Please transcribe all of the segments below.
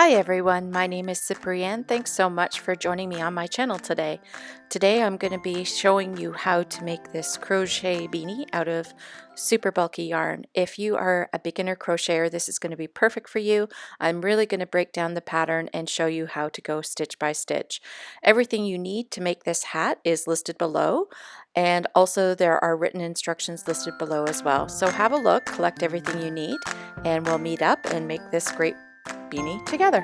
Hi everyone, my name is Cyprienne. Thanks so much for joining me on my channel today. Today I'm going to be showing you how to make this crochet beanie out of super bulky yarn. If you are a beginner crocheter, this is going to be perfect for you. I'm really going to break down the pattern and show you how to go stitch by stitch. Everything you need to make this hat is listed below, and also there are written instructions listed below as well. So have a look, collect everything you need, and we'll meet up and make this great beanie together.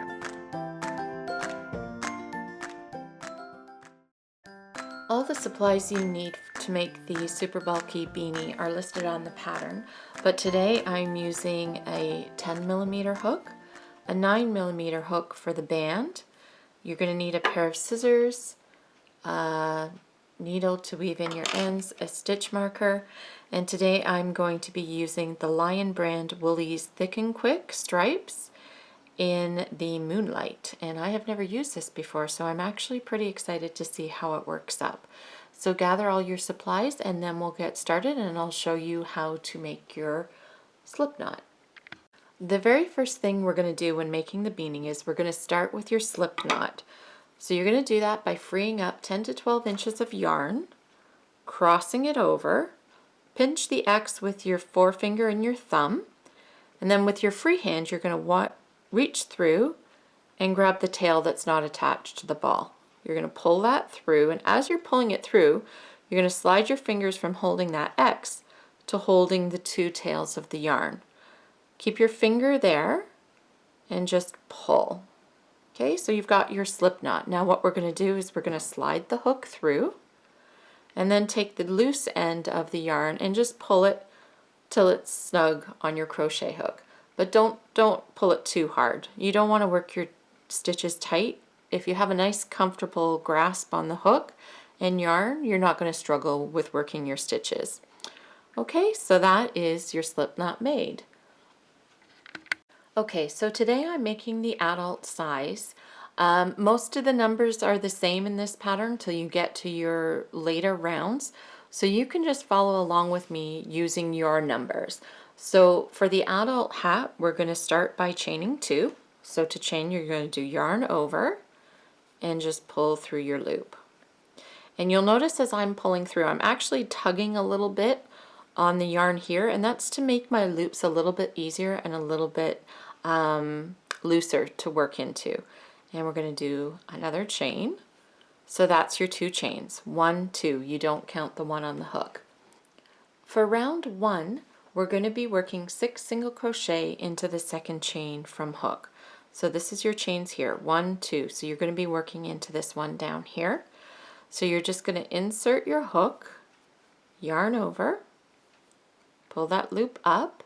All the supplies you need to make the super bulky beanie are listed on the pattern, but today I'm using a 10mm hook, a 9mm hook for the band. You're going to need a pair of scissors, a needle to weave in your ends, a stitch marker, and today I'm going to be using the Lion brand Woolies Thick and Quick stripes in the Moonlight, and I have never used this before, so I'm actually pretty excited to see how it works up. So gather all your supplies and then we'll get started, and I'll show you how to make your slip knot. The very first thing we're going to do when making the beanie is we're going to start with your slip knot. So you're going to do that by freeing up 10 to 12 inches of yarn, crossing it over, pinch the X with your forefinger and your thumb, and then with your free hand you're going to reach through and grab the tail that's not attached to the ball. You're going to pull that through, and as you're pulling it through, you're going to slide your fingers from holding that X to holding the two tails of the yarn. Keep your finger there and just pull. Okay, so you've got your slip knot. Now what we're going to do is we're going to slide the hook through and then take the loose end of the yarn and just pull it till it's snug on your crochet hook. But don't pull it too hard. You don't want to work your stitches tight. If you have a nice comfortable grasp on the hook and yarn, you're not going to struggle with working your stitches. Okay, so that is your slip knot made. Okay, so today I'm making the adult size. Most of the numbers are the same in this pattern till you get to your later rounds. So you can just follow along with me using your numbers. So for the adult hat, we're going to start by chaining 2. So to chain, you're going to do yarn over and just pull through your loop. And you'll notice as I'm pulling through, I'm actually tugging a little bit on the yarn here, and that's to make my loops a little bit easier and a little bit looser to work into. And we're going to do another chain. So that's your 2 chains. 1, 2. You don't count the one on the hook. For round 1, we're going to be working 6 single crochet into the second chain from hook. So this is your chains here, 1, 2. So you're going to be working into this one down here. So you're just going to insert your hook, yarn over, pull that loop up,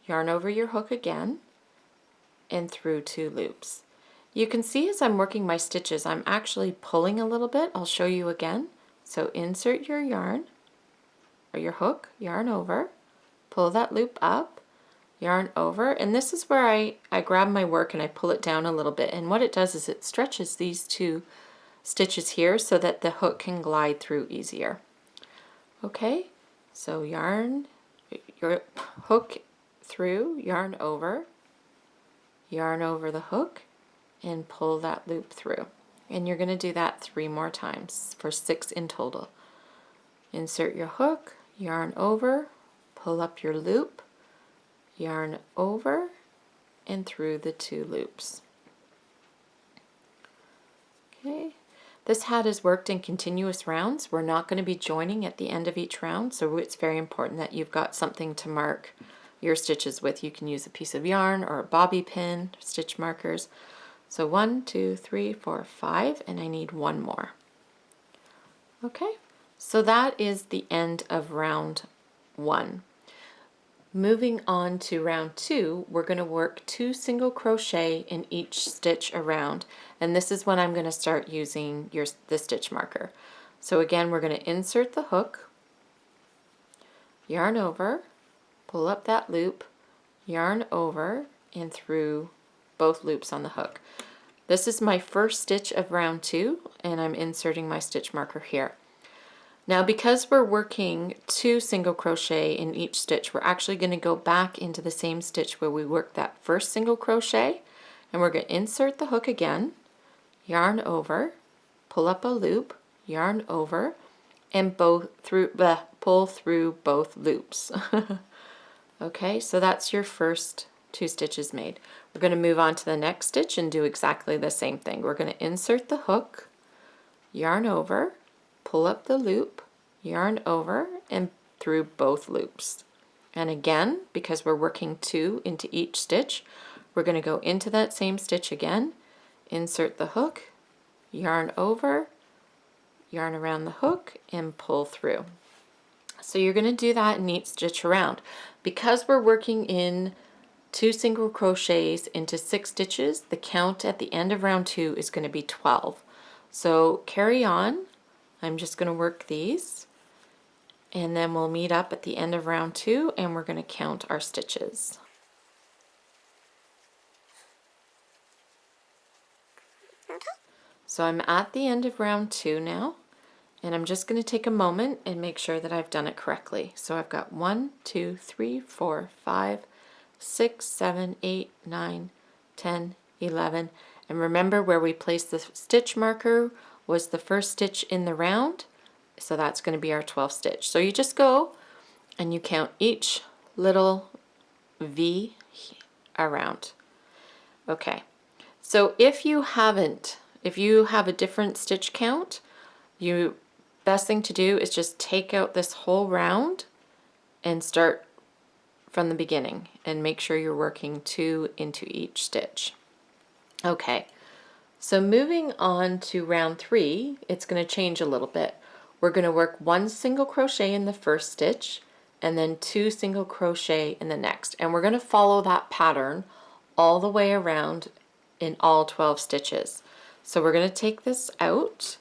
yarn over your hook again, and through 2 loops. You can see as I'm working my stitches, I'm actually pulling a little bit. I'll show you again. So insert your yarn, or your hook, yarn over, pull that loop up, yarn over, and this is where I grab my work and I pull it down a little bit, and what it does is it stretches these 2 stitches here so that the hook can glide through easier. Okay, so yarn your hook through, yarn over the hook, and pull that loop through. And you're going to do that 3 more times for 6 in total. Insert your hook, yarn over, pull up your loop, yarn over, and through the 2 loops. Okay, this hat is worked in continuous rounds. We're not going to be joining at the end of each round, so it's very important that you've got something to mark your stitches with. You can use a piece of yarn or a bobby pin, stitch markers. So 1, 2, 3, 4, 5, and I need 1 more. Okay, so that is the end of round 1. Moving on to round 2, we're going to work 2 single crochet in each stitch around, and this is when I'm going to start using the stitch marker. So again, we're going to insert the hook, yarn over, pull up that loop, yarn over, and through both loops on the hook. This is my first stitch of round 2, and I'm inserting my stitch marker here. Now because we're working 2 single crochet in each stitch, we're actually going to go back into the same stitch where we worked that first single crochet, and we're going to insert the hook again, yarn over, pull up a loop, yarn over, and pull through both loops. Okay, so that's your first 2 stitches made. We're going to move on to the next stitch and do exactly the same thing. We're going to insert the hook, yarn over, pull up the loop, yarn over, and through both loops. And again, because we're working 2 into each stitch, we're going to go into that same stitch again, insert the hook, yarn over, yarn around the hook, and pull through. So you're going to do that in each stitch around. Because we're working in 2 single crochets into 6 stitches, the count at the end of round 2 is going to be 12. So carry on. I'm just going to work these, and then we'll meet up at the end of round 2 and we're going to count our stitches. So I'm at the end of round 2 now, and I'm just going to take a moment and make sure that I've done it correctly. So I've got 1, 2, 3, 4, 5, 6, 7, 8, 9, 10, 11. And remember, where we placed the stitch marker was the first stitch in the round, so that's going to be our 12th stitch. So you just go and you count each little V around. Okay, so if you have a different stitch count, best thing to do is just take out this whole round and start from the beginning and make sure you're working 2 into each stitch. Okay, so moving on to round 3, it's going to change a little bit. We're going to work 1 single crochet in the first stitch and then 2 single crochet in the next, and we're going to follow that pattern all the way around in all 12 stitches. So we're going to take this out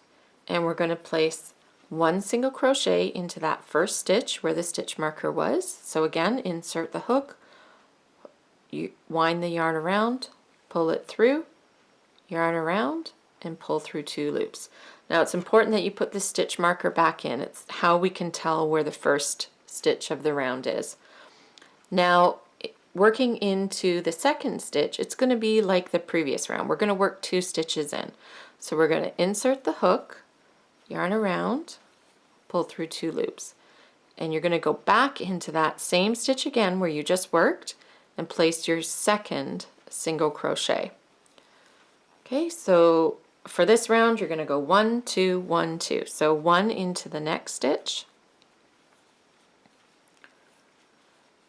and we're going to place 1 single crochet into that first stitch where the stitch marker was. So again, insert the hook, you wind the yarn around, pull it through, yarn around, and pull through 2 loops. Now it's important that you put the stitch marker back in. It's how we can tell where the first stitch of the round is. Now working into the second stitch, it's going to be like the previous round. We're going to work 2 stitches in. So we're going to insert the hook, yarn around, pull through 2 loops. And you're going to go back into that same stitch again where you just worked and place your second single crochet. Okay, so for this round you're going to go 1, 2, 1, 2. So 1 into the next stitch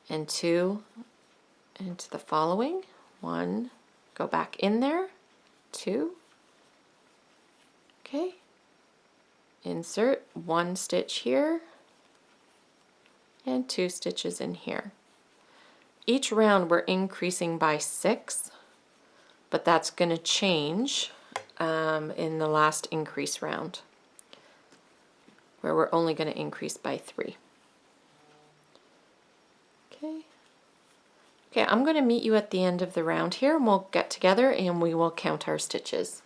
and 2 into the following. 1, go back in there, 2, okay, insert 1 stitch here and 2 stitches in here. Each round we're increasing by 6, but that's going to change in the last increase round, where we're only going to increase by 3. Okay. Okay, I'm going to meet you at the end of the round here, and we'll get together and we will count our stitches.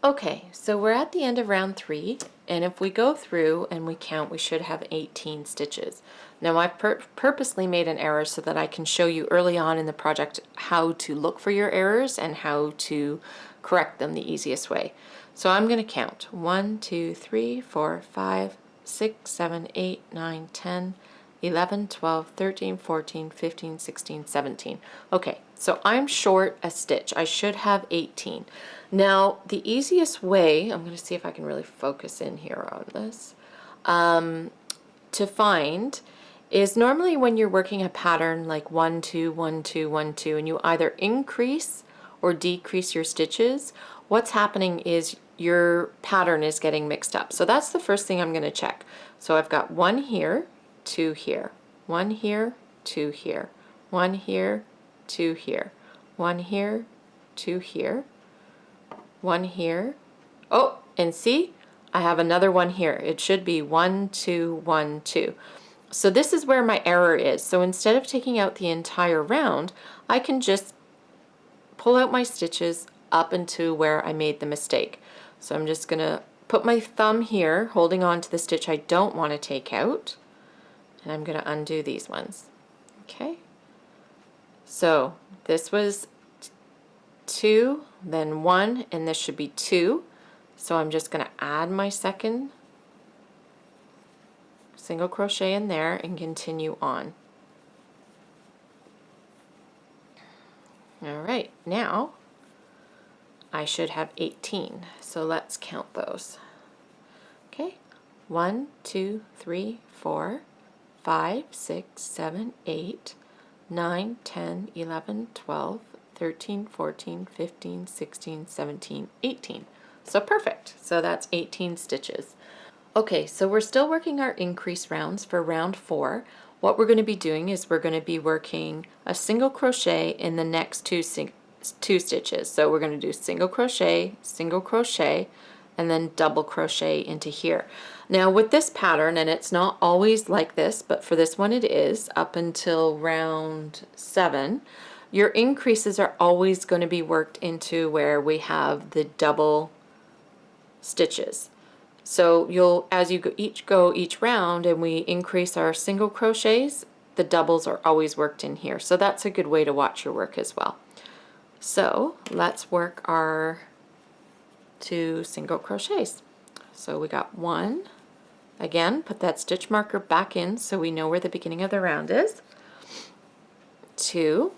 Okay, so we're at the end of round 3, and if we go through and we count, we should have 18 stitches. Now I've purposely made an error so that I can show you early on in the project how to look for your errors and how to correct them the easiest way. So I'm going to count 1, 2, 3, 4, 5, 6, 7, 8, 9, 10, 11, 12, 13, 14, 15, 16, 17. Okay, so I'm short a stitch. I should have 18. Now, the easiest way, I'm going to see if I can really focus in here on this, to find is normally when you're working a pattern like 1, 2, 1, 2, 1, 2, and you either increase or decrease your stitches, what's happening is your pattern is getting mixed up. So that's the first thing I'm going to check. So I've got 1 here, 2 here, 1 here, 2 here, 1 here, 2 here, 1 here, 2 here, 1 here. Oh, and see, I have another one here. It should be 1, 2, 1, 2. So this is where my error is. So instead of taking out the entire round, I can just pull out my stitches up into where I made the mistake. So I'm just going to put my thumb here, holding on to the stitch I don't want to take out, and I'm going to undo these ones. Okay, so this was 2, then 1, and this should be 2. So I'm just going to add my second single crochet in there and continue on. All right, now I should have 18, so let's count those. Okay, 1, 2, 3, 4, 5, 6, 7, 8, 9, 10, 11, 12, 13, 14, 15, 16, 17, 18. So perfect. So that's 18 stitches. Okay, so we're still working our increase rounds for round 4. What we're going to be doing is we're going to be working a single crochet in the next two stitches. So we're going to do single crochet, and then double crochet into here. Now with this pattern, and it's not always like this, but for this one it is, up until round 7, your increases are always going to be worked into where we have the double stitches. So you'll, as you go each round and we increase our single crochets, the doubles are always worked in here. So that's a good way to watch your work as well. So let's work our 2 single crochets. So we got 1, again, put that stitch marker back in so we know where the beginning of the round is. 2,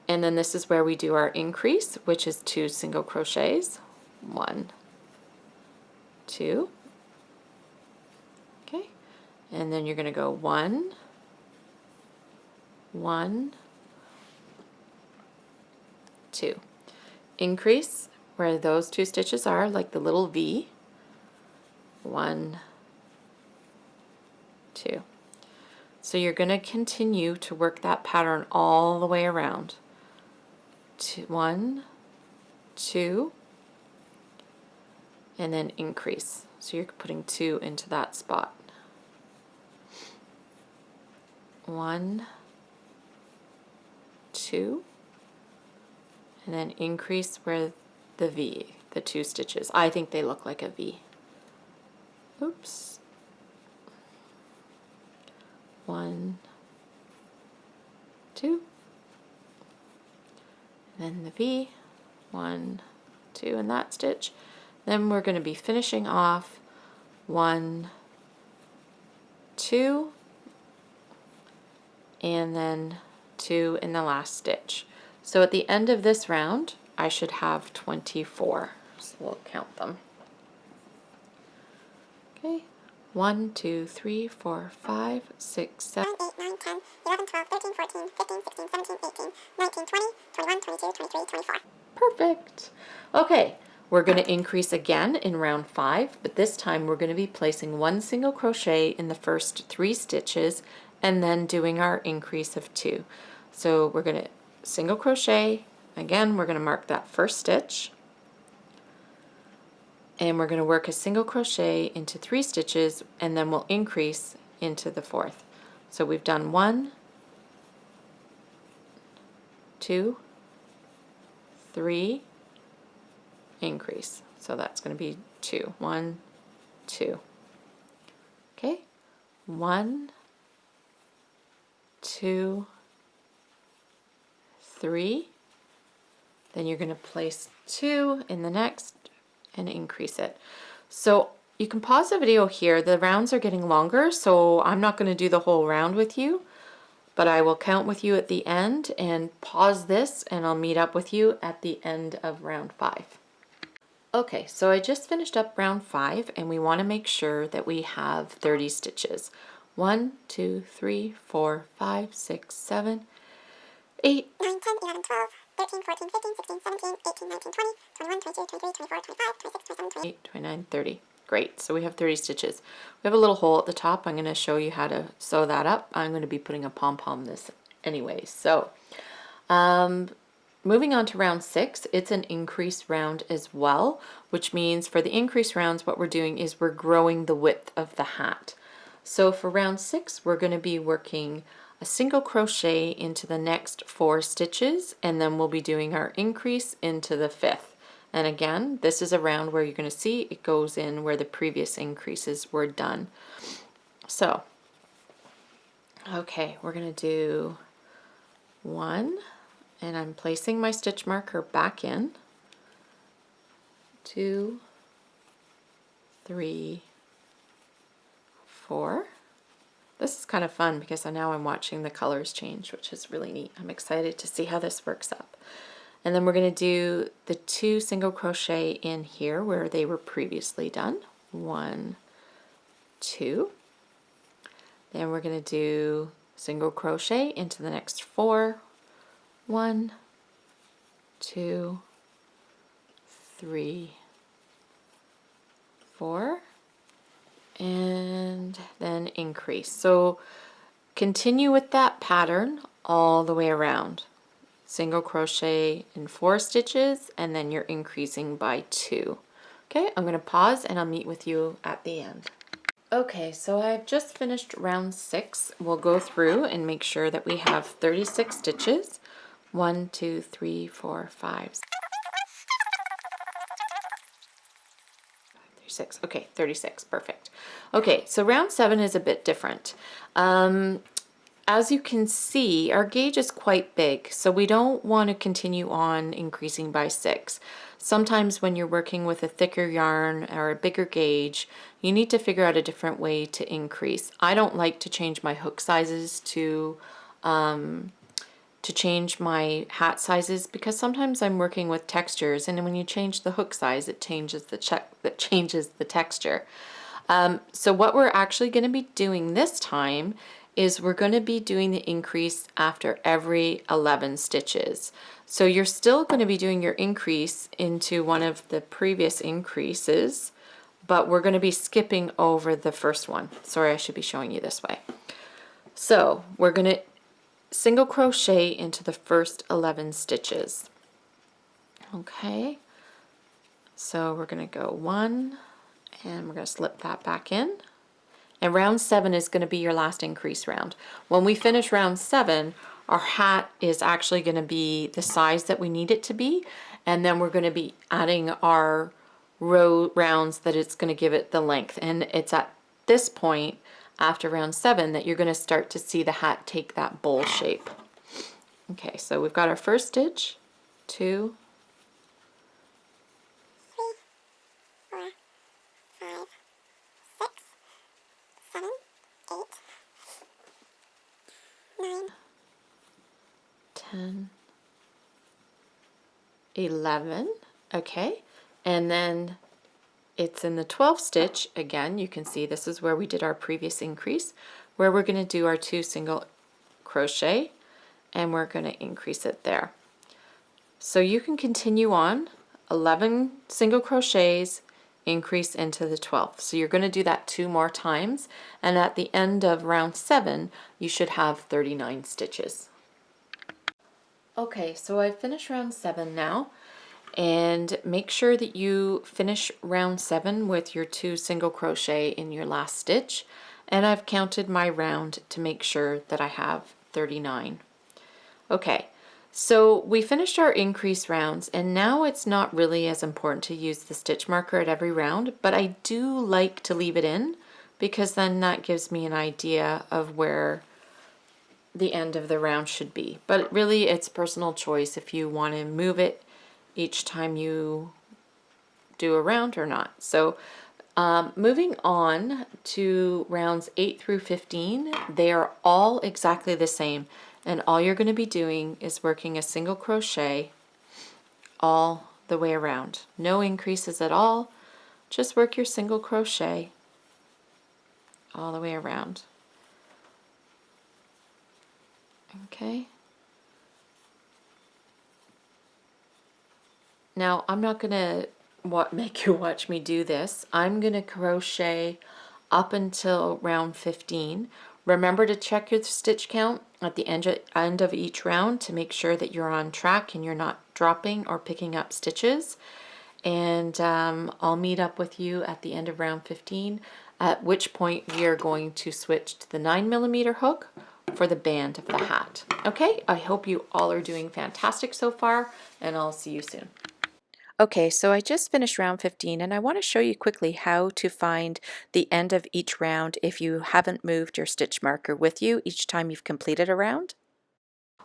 and then this is where we do our increase, which is 2 single crochets. 1, 2, okay, and then you're going to go 1, 1, 2. Increase where those 2 stitches are, like the little V. 1, 2. So you're going to continue to work that pattern all the way around. 1, 2, and then increase. So you're putting 2 into that spot. 1, 2, and then increase where the V, the 2 stitches. I think they look like a V. Oops. 1, 2, and then the V, 1, 2 in that stitch. Then we're going to be finishing off 1, 2, and then 2 in the last stitch. So at the end of this round, I should have 24. So we'll count them. Okay, 1, 2, 3, 4, 5, 6, 7, 8, 9, 10, 11, 12, 13, 14, 15, 16, 17, 18, 19, 20, 21, 22, 23, 24. Perfect. Okay, we're going to increase again in round 5, but this time we're going to be placing 1 single crochet in the first 3 stitches and then doing our increase of 2. So we're going to single crochet, again we're going to mark that first stitch, and we're going to work a single crochet into 3 stitches, and then we'll increase into the 4th. So we've done 1, 2, 3, increase. So that's going to be 2. 1, 2. Okay, 1, 2, 3. Then you're going to place 2 in the next and increase it. So you can pause the video here. The rounds are getting longer, so I'm not going to do the whole round with you, but I will count with you at the end and pause this, and I'll meet up with you at the end of round 5. Okay, so I just finished up round 5, and we want to make sure that we have 30 stitches. 1, 2, 3, 4, 5, 6, 7, 8, 9, 10, 11, 12, 13, 14, 15, 16, 17, 18, 19, 20, 21, 22, 23, 24, 25, 26, 27, 28. 29, 30. Great, so we have 30 stitches. We have a little hole at the top. I'm going to show you how to sew that up. I'm going to be putting a pom-pom this anyway. So moving on to round 6, it's an increase round as well, which means for the increase rounds what we're doing is we're growing the width of the hat. So for round 6 we're going to be working a single crochet into the next 4 stitches, and then we'll be doing our increase into the 5th. And again, this is a round where you're going to see it goes in where the previous increases were done. So, okay, we're going to do 1, and I'm placing my stitch marker back in. 2, 3, 4. This is kind of fun because now I'm watching the colors change, which is really neat. I'm excited to see how this works up. And then we're going to do the 2 single crochet in here where they were previously done. 1, 2. Then we're going to do single crochet into the next 4. 1, 2, 3, 4, and then increase. So continue with that pattern all the way around. Single crochet in 4 stitches, and then you're increasing by 2. Okay, I'm going to pause and I'll meet with you at the end. Okay, so I've just finished round 6. We'll go through and make sure that we have 36 stitches. 1, 2, 3, 4, 5, 6. Okay, 36, perfect. Okay, so round 7 is a bit different. As you can see, our gauge is quite big, so we don't want to continue on increasing by 6. Sometimes when you're working with a thicker yarn or a bigger gauge, you need to figure out a different way to increase. I don't like to change my hook sizes to change my hat sizes because sometimes I'm working with textures, and when you change the hook size, it changes the texture. So what we're actually going to be doing this time is we're going to be doing the increase after every 11 stitches. So you're still going to be doing your increase into one of the previous increases, but we're going to be skipping over the first one. Sorry, I should be showing you this way. So we're going to single crochet into the first 11 stitches. Okay, so we're going to go 1, and we're going to slip that back in. And round 7 is going to be your last increase round. When we finish round 7, our hat is actually going to be the size that we need it to be, and then we're going to be adding our row rounds that it's going to give it the length. And it's at this point after round 7 that you're going to start to see the hat take that bowl shape. Okay, so we've got our first stitch, 2, 3, 4, 5, 6, 7, 8, 9, 10, 11. Okay, and then it's in the 12th stitch. Again, you can see this is where we did our previous increase, where we're going to do our 2 single crochet, and we're going to increase it there. So you can continue on 11 single crochets, increase into the 12th. So you're going to do that 2 more times, and at the end of round 7 you should have 39 stitches. Okay, so I've finished round 7 now, and make sure that you finish round 7 with your 2 single crochet in your last stitch, and I've counted my round to make sure that I have 39. Okay, so we finished our increase rounds, and now it's not really as important to use the stitch marker at every round, but I do like to leave it in because then that gives me an idea of where the end of the round should be. But really it's personal choice if you want to move it each time you do a round or not. So moving on to rounds 8 through 15, they are all exactly the same, and all you're going to be doing is working a single crochet all the way around. No increases at all, just work your single crochet all the way around. Okay. Now I'm not going to make you watch me do this. I'm going to crochet up until round 15. Remember to check your stitch count at the end of each round to make sure that you're on track and you're not dropping or picking up stitches. And I'll meet up with you at the end of round 15, at which point we are going to switch to the 9mm hook for the band of the hat. Okay, I hope you all are doing fantastic so far, and I'll see you soon. Okay, so I just finished round 15, and I want to show you quickly how to find the end of each round if you haven't moved your stitch marker with you each time you've completed a round.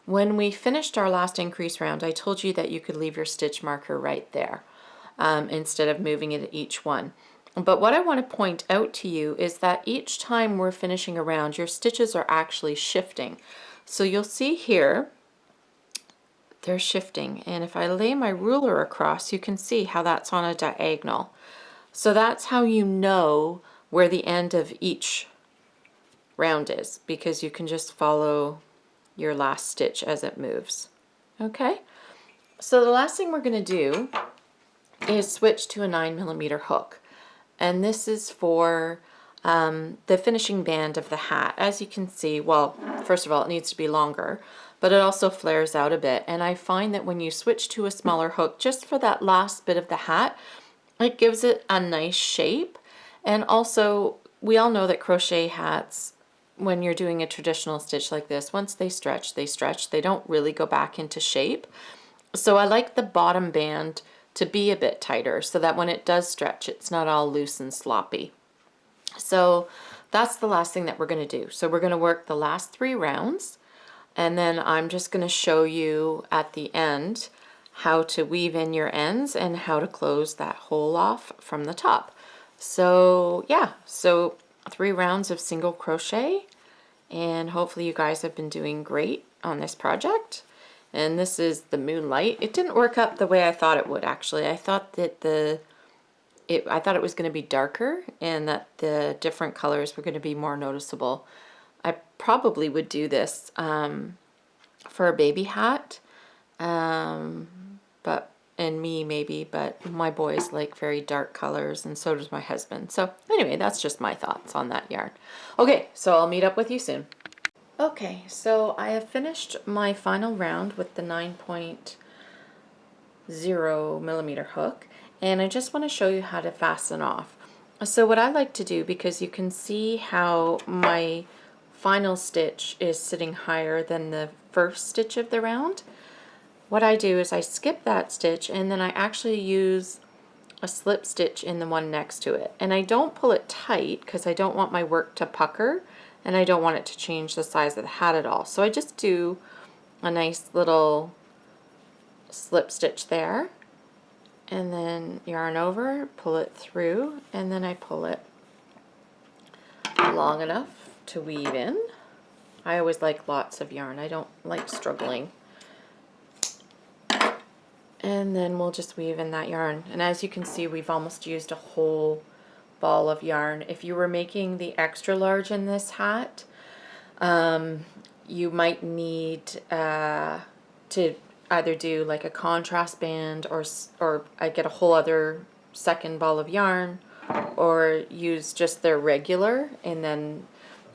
When we finished our last increase round, I told you that you could leave your stitch marker right there instead of moving it at each one. But what I want to point out to you is that each time we're finishing a round, your stitches are actually shifting. So you'll see here, they're shifting. And if I lay my ruler across, you can see how that's on a diagonal. So that's how you know where the end of each round is, because you can just follow your last stitch as it moves. Okay, so the last thing we're going to do is switch to a 9mm hook, and this is for the finishing band of the hat. As you can see, well, first of all, it needs to be longer, but it also flares out a bit, and I find that when you switch to a smaller hook just for that last bit of the hat, it gives it a nice shape. And also, we all know that crochet hats, when you're doing a traditional stitch like this, once they stretch, they don't really go back into shape. So I like the bottom band to be a bit tighter so that when it does stretch, it's not all loose and sloppy. So that's the last thing that we're going to do. So we're going to work the last 3 rounds, and then I'm just going to show you at the end how to weave in your ends and how to close that hole off from the top. So yeah, so 3 rounds of single crochet, and hopefully you guys have been doing great on this project. And this is the moonlight. It didn't work out the way I thought it would, actually. I thought that I thought it was going to be darker and that the different colors were going to be more noticeable. I probably would do this for a baby hat, and me maybe, but my boys like very dark colors, and so does my husband. So anyway, that's just my thoughts on that yarn. Okay, so I'll meet up with you soon. Okay, so I have finished my final round with the 9.0mm hook, and I just want to show you how to fasten off. So what I like to do, because you can see how my final stitch is sitting higher than the first stitch of the round, what I do is I skip that stitch and then I actually use a slip stitch in the one next to it. And I don't pull it tight because I don't want my work to pucker and I don't want it to change the size of the hat at all. So I just do a nice little slip stitch there, and then yarn over, pull it through, and then I pull it long enough to weave in. I always like lots of yarn. I don't like struggling. And then we'll just weave in that yarn. And as you can see, we've almost used a whole ball of yarn. If you were making the extra large in this hat, you might need to either do like a contrast band, or I get a whole other second ball of yarn, or use just their regular, and then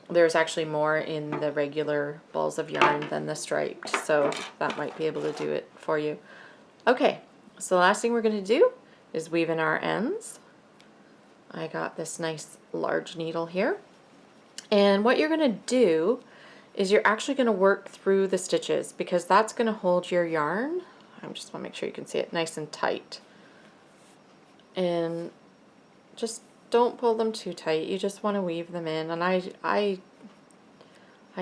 there's actually more in the regular balls of yarn than the striped, so that might be able to do it for you. Okay, so the last thing we're going to do is weave in our ends. I got this nice large needle here, and what you're going to do is you're actually going to work through the stitches, because that's going to hold your yarn, I just want to make sure you can see it, nice and tight. And just don't pull them too tight, you just want to weave them in, and I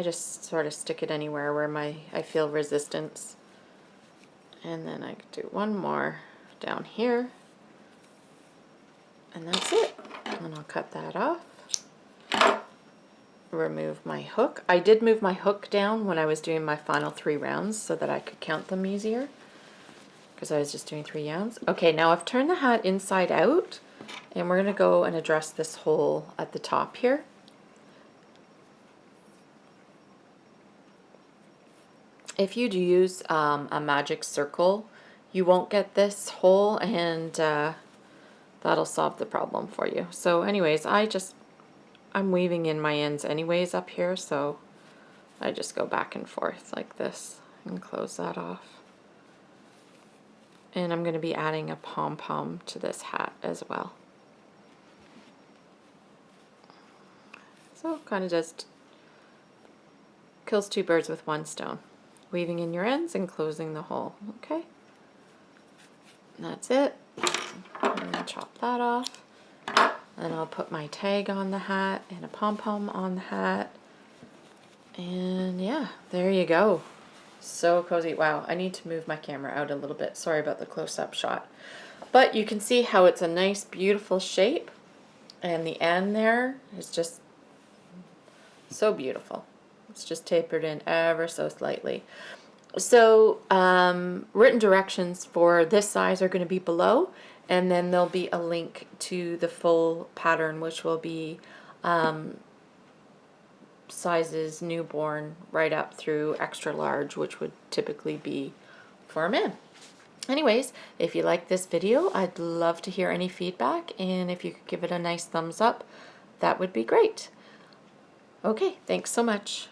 just sort of stick it anywhere where I feel resistance. And then I could do one more down here, and that's it. And I'll cut that off. Remove my hook. I did move my hook down when I was doing my final 3 rounds so that I could count them easier, because I was just doing 3 rounds. Okay, now I've turned the hat inside out, and we're going to go and address this hole at the top here. If you do use a magic circle, you won't get this hole, and that'll solve the problem for you. So anyways, I'm weaving in my ends anyways up here, so I just go back and forth like this and close that off. And I'm going to be adding a pom-pom to this hat as well. So kind of just kills 2 birds with 1 stone. Weaving in your ends and closing the hole. Okay, and that's it. I'm going to chop that off. Then I'll put my tag on the hat and a pom-pom on the hat. And yeah, there you go. So cozy. Wow, I need to move my camera out a little bit. Sorry about the close-up shot. But you can see how it's a nice, beautiful shape. And the end there is just so beautiful. It's just tapered in ever so slightly. So written directions for this size are going to be below, and then there'll be a link to the full pattern, which will be sizes newborn right up through extra large, which would typically be for a man. Anyways, if you like this video, I'd love to hear any feedback, and if you could give it a nice thumbs up, that would be great. Okay, thanks so much.